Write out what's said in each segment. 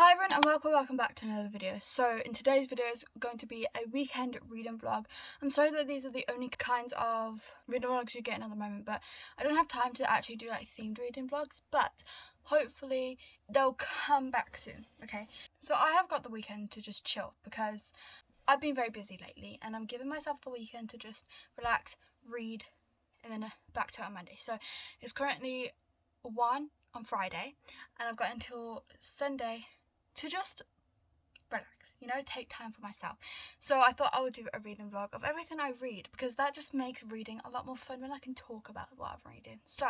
Hi everyone and welcome back to another video. So in today's video is going to be a weekend reading vlog. I'm sorry that these are the only kinds of reading vlogs you're getting at the moment, but I don't have time to actually do like themed reading vlogs, but hopefully they'll come back soon. Okay, so I have got the weekend to just chill because I've been very busy lately and I'm giving myself the weekend to just relax, read, and then back to it on Monday. So it's currently 1 on Friday and I've got until Sunday to just relax, you know, take time for myself. So I thought I would do a reading vlog of everything I read because that just makes reading a lot more fun when I can talk about what I'm reading. So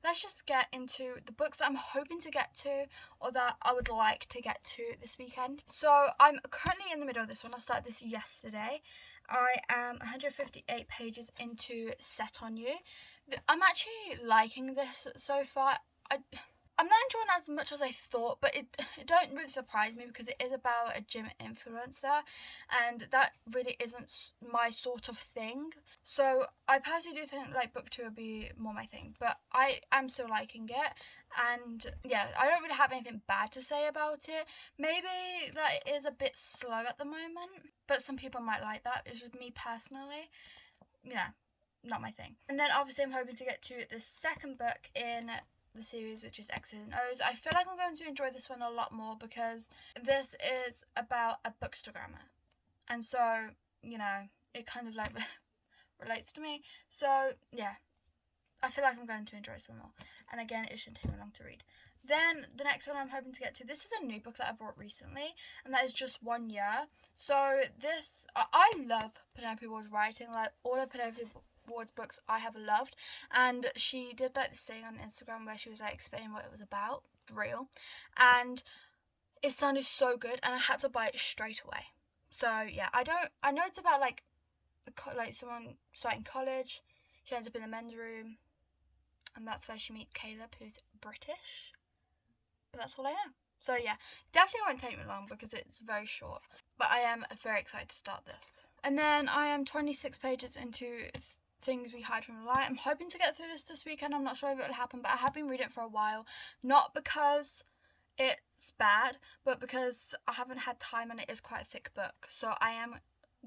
let's just get into the books that I'm hoping to get to or that I would like to get to this weekend. So I'm currently in the middle of this one. I started this yesterday. I am 158 pages into Set on You. I'm actually liking this so far. I'm not enjoying it as much as I thought, but it don't really surprise me because it is about a gym influencer and that really isn't my sort of thing. So I personally do think like book 2 would be more my thing, but I am still liking it. And yeah, I don't really have anything bad to say about it. Maybe that it is a bit slow at the moment, but some people might like that. It's just me personally, yeah, not my thing. And then obviously I'm hoping to get to the second book in the series, which is X's and O's. I feel like I'm going to enjoy this one a lot more because this is about a bookstagrammer, and so, you know, it kind of like relates to me. So yeah, I feel like I'm going to enjoy this one more, and again, it shouldn't take me long to read. Then the next one I'm hoping to get to, this is a new book that I bought recently, and that is Just 1 Year. So this, I love Penelope Ward's writing, like all of Penelope Ward's books I have loved, and she did like this thing on Instagram where she was like explaining what it was about, real, and it sounded so good and I had to buy it straight away. So yeah, I know it's about like someone starting college. She ends up in the men's room and that's where she meets Caleb, who's British, but that's all I know. So yeah, definitely won't take me long because it's very short, but I am very excited to start this. And then I am 26 pages into Things We Hide from the Light. I'm hoping to get through this weekend. I'm not sure if it will happen, but I have been reading it for a while. Not because it's bad, but because I haven't had time and it is quite a thick book. So I am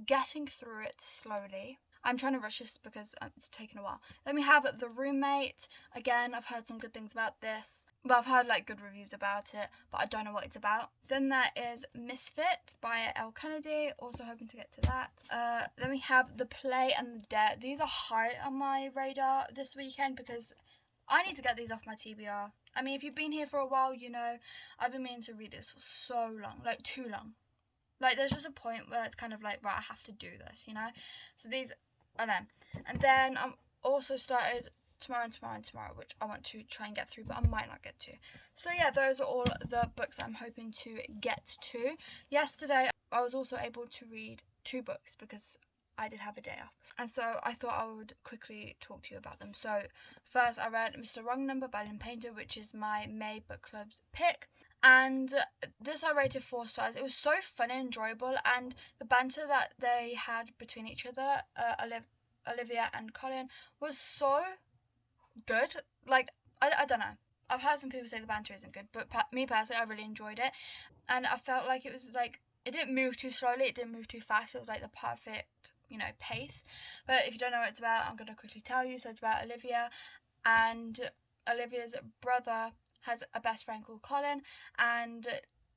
getting through it slowly. I'm trying to rush this because it's taken a while. Then we have The Roommate. Again, I've heard some good things about this. Well, I've heard like good reviews about it, but I don't know what it's about. Then there is Misfit by Elle Kennedy, also hoping to get to that. Then we have The Play and the Debt. These are high on my radar this weekend because I need to get these off my TBR. I mean, if you've been here for a while, you know I've been meaning to read this for so long, like too long. Like there's just a point where it's kind of like, right, I have to do this, you know? So these are them. And then I'm also started Tomorrow, which I want to try and get through, but I might not get to. So yeah, those are all the books I'm hoping to get to. Yesterday I was also able to read 2 books because I did have a day off, and so I thought I would quickly talk to you about them. So first I read Mr. Wrong Number by Lynn Painter, which is my May book club's pick, and this I rated 4 stars. It was so fun and enjoyable, and the banter that they had between each other, Olivia and Colin, was so good. Like I don't know, I've heard some people say the banter isn't good, but me personally I really enjoyed it, and I felt like it was like it didn't move too slowly, it didn't move too fast. It was like the perfect, you know, pace. But if you don't know what it's about, I'm gonna quickly tell you. So it's about Olivia, and Olivia's brother has a best friend called Colin, and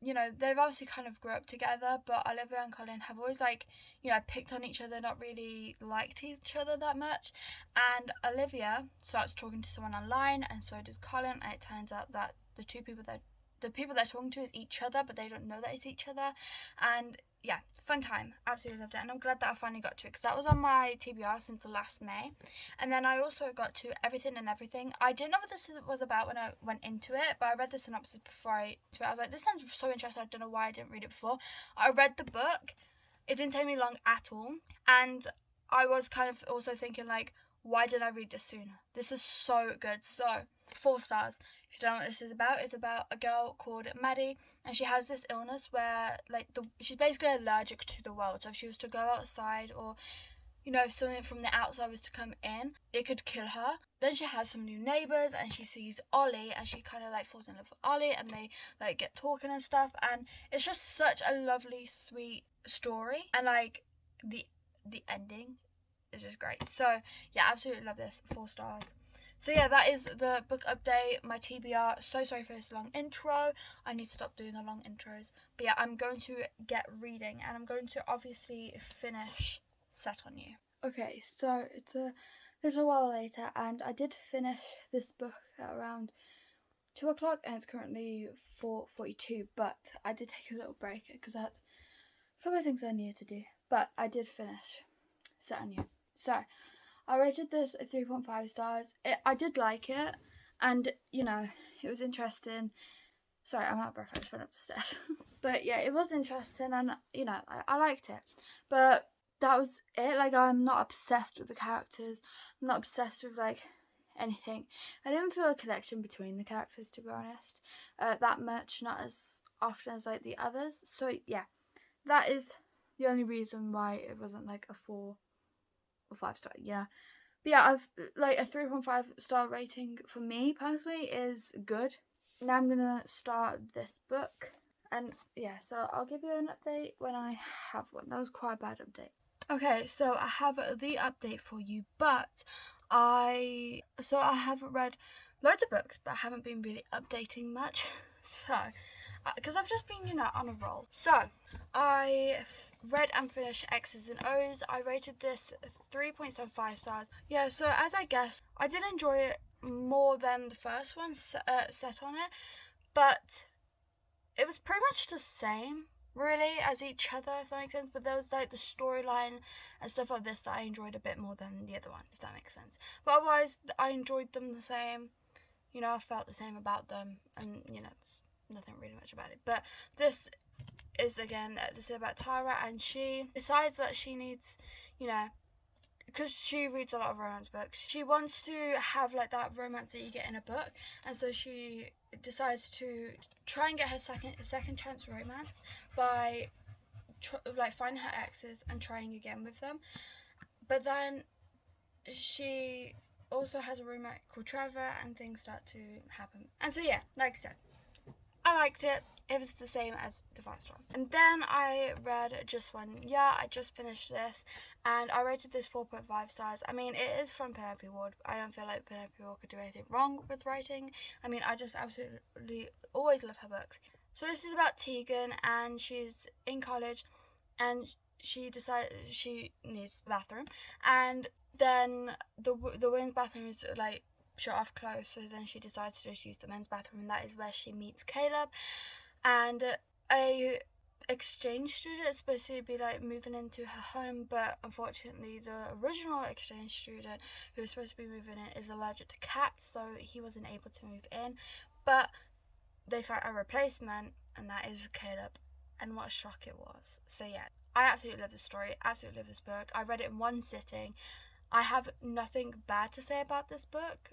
you know, they've obviously kind of grew up together, but Olivia and Colin have always, like, you know, picked on each other, not really liked each other that much. And Olivia starts talking to someone online, and so does Colin, and it turns out that the people they're talking to is each other, but they don't know that it's each other. And yeah, fun time, absolutely loved it, and I'm glad that I finally got to it because that was on my TBR since the last May. And then I also got to Everything and Everything. I didn't know what this was about when I went into it, but I read the synopsis before I was like, this sounds so interesting, I don't know why I didn't read it before. I read the book, it didn't take me long at all, and I was kind of also thinking like, why did I read this sooner? This is so good. So 4 stars. If you don't know what this is about, it's about a girl called Maddie, and she has this illness where like she's basically allergic to the world. So if she was to go outside or you know, if something from the outside was to come in, it could kill her. Then she has some new neighbours and she sees Ollie and she kind of like falls in love with Ollie and they like get talking and stuff, and it's just such a lovely, sweet story, and like the ending is just great. So yeah, absolutely love this. 4 stars. So yeah, that is the book update, my TBR. So sorry for this long intro. I need to stop doing the long intros. But yeah, I'm going to get reading and I'm going to obviously finish Set on You. Okay, so it's a little while later and I did finish this book at around 2 o'clock and it's currently 4:42, but I did take a little break because I had a couple of things I needed to do. But I did finish Set on You. So I rated this 3.5 stars. I did like it, and you know, it was interesting. Sorry, I'm out of breath. I just went up the stairs. But yeah, it was interesting, and you know, I liked it. But that was it. Like, I'm not obsessed with the characters. I'm not obsessed with like anything. I didn't feel a connection between the characters, to be honest, that much. Not as often as like the others. So yeah, that is the only reason why it wasn't like a 4 or 5 star. Yeah. But yeah, I've like a 3.5 star rating for me personally is good. Now I'm gonna start this book, and yeah, so I'll give you an update when I have one. That was quite a bad update. Okay, so I have the update for you, but I haven't read loads of books, but I haven't been really updating much. So because I've just been, you know, on a roll. So I read and finished X's and O's. I rated this 3.75 stars. Yeah, so as I guessed, I did enjoy it more than the first one, Set on It, but it was pretty much the same, really, as each other, if that makes sense. But there was like the storyline and stuff like this that I enjoyed a bit more than the other one, if that makes sense. But otherwise, I enjoyed them the same. You know, I felt the same about them, and you know, nothing really much about it. But this is, again, this is about Tyra, and she decides that she needs, you know, because she reads a lot of romance books, she wants to have like that romance that you get in a book, and so she decides to try and get her second chance romance by like finding her exes and trying again with them. But then she also has a roommate called Trevor, and things start to happen. And so yeah, like I said, I liked it. It was the same as the first one. And then I read Just One. Yeah, I just finished this, and I rated this 4.5 stars. I mean, it is from Penelope Ward. I don't feel like Penelope Ward could do anything wrong with writing. I mean, I just absolutely always love her books. So this is about Tegan, and she's in college, and she decides she needs a bathroom, and then the women's bathroom is like shut off close, so then she decides to just use the men's bathroom, and that is where she meets Caleb, and a exchange student is supposed to be like moving into her home, but unfortunately the original exchange student who was supposed to be moving in is allergic to cats, so he wasn't able to move in. But they found a replacement, and that is Caleb, and what a shock it was. So yeah, I absolutely love this story, absolutely love this book. I read it in one sitting. I have nothing bad to say about this book,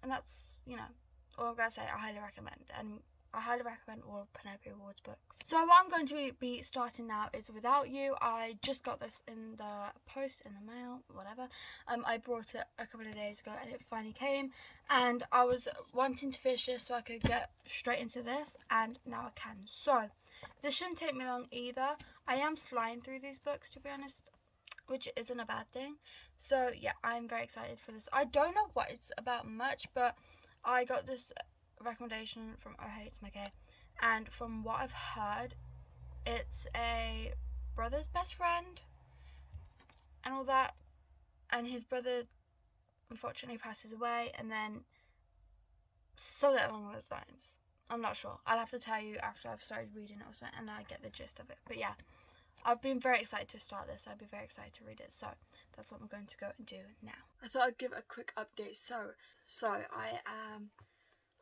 and that's, you know, all I'm going to say. I highly recommend, and I highly recommend all of Penelope Ward's books. So what I'm going to be starting now is Without You. I just got this in the post, in the mail, whatever. I brought it a couple of days ago and it finally came, and I was wanting to finish this so I could get straight into this, and now I can. So this shouldn't take me long either. I am flying through these books, to be honest, which isn't a bad thing. So yeah, I'm very excited for this. I don't know what it's about much, but I got this recommendation from Oh Hey It's My Gay, and from what I've heard, it's a brother's best friend and all that, and his brother unfortunately passes away, and then something along those lines. I'm not sure. I'll have to tell you after I've started reading it or something and I get the gist of it. But yeah, I've been very excited to start this. I'd be very excited to read it. So that's what I'm going to go and do now. I thought I'd give a quick update. So I am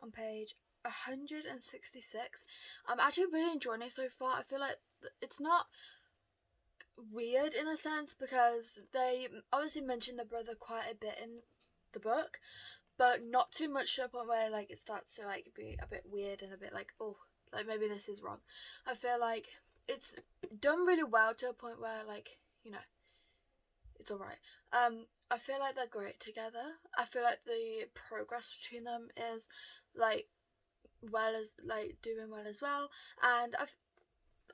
on page 166. I'm actually really enjoying it so far. I feel like it's not weird in a sense, because they obviously mention the brother quite a bit in the book, but not too much to a point where like it starts to like be a bit weird and a bit like, oh, like maybe this is wrong. I feel like it's done really well to a point where, like, you know, it's alright. I feel like they're great together. I feel like the progress between them is like doing well as well, and I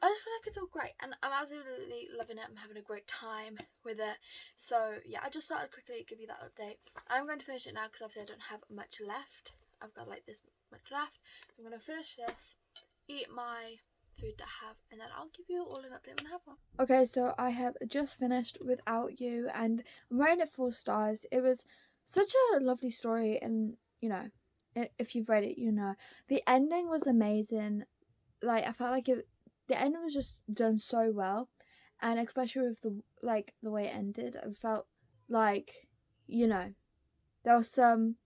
just feel like it's all great, and I'm absolutely loving it. I'm having a great time with it. So yeah, I just thought I'd quickly give you that update. I'm going to finish it now because obviously I don't have much left. I've got like this much left. So I'm going to finish this, eat my food that I have, and then I'll give you all an update when I have one. Okay, so I have just finished Without You, and I'm rating it 4 stars. It was such a lovely story, and you know, if you've read it, you know the ending was amazing. Like, I felt like the ending was just done so well, and especially with the way it ended, I felt like, you know, there was some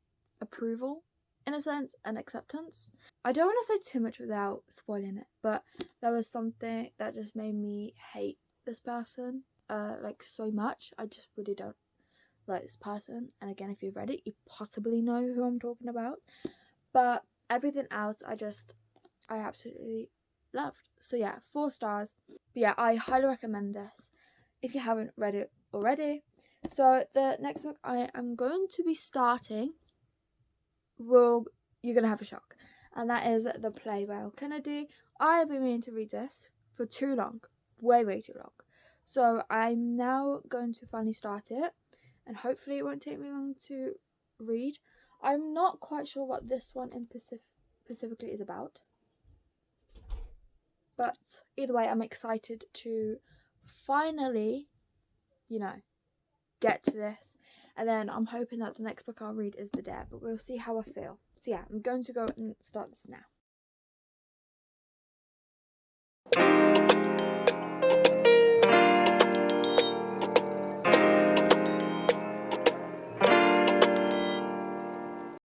approval in a sense and acceptance. I don't want to say too much without spoiling it, but there was something that just made me hate this person like so much. I just really don't like this person, and again, if you've read it, you possibly know who I'm talking about, but everything else I absolutely loved. So yeah, 4 stars. But yeah, I highly recommend this if you haven't read it already. So the next book I am going to be starting, you're gonna have a shock, and that is The Play by Kennedy. I have been meaning to read this for too long, way too long. So I'm now going to finally start it, and hopefully it won't take me long to read. I'm not quite sure what this one in specifically is about, but either way, I'm excited to finally, you know, get to this. And then I'm hoping that the next book I'll read is The Dare, but we'll see how I feel. So yeah, I'm going to go and start this now.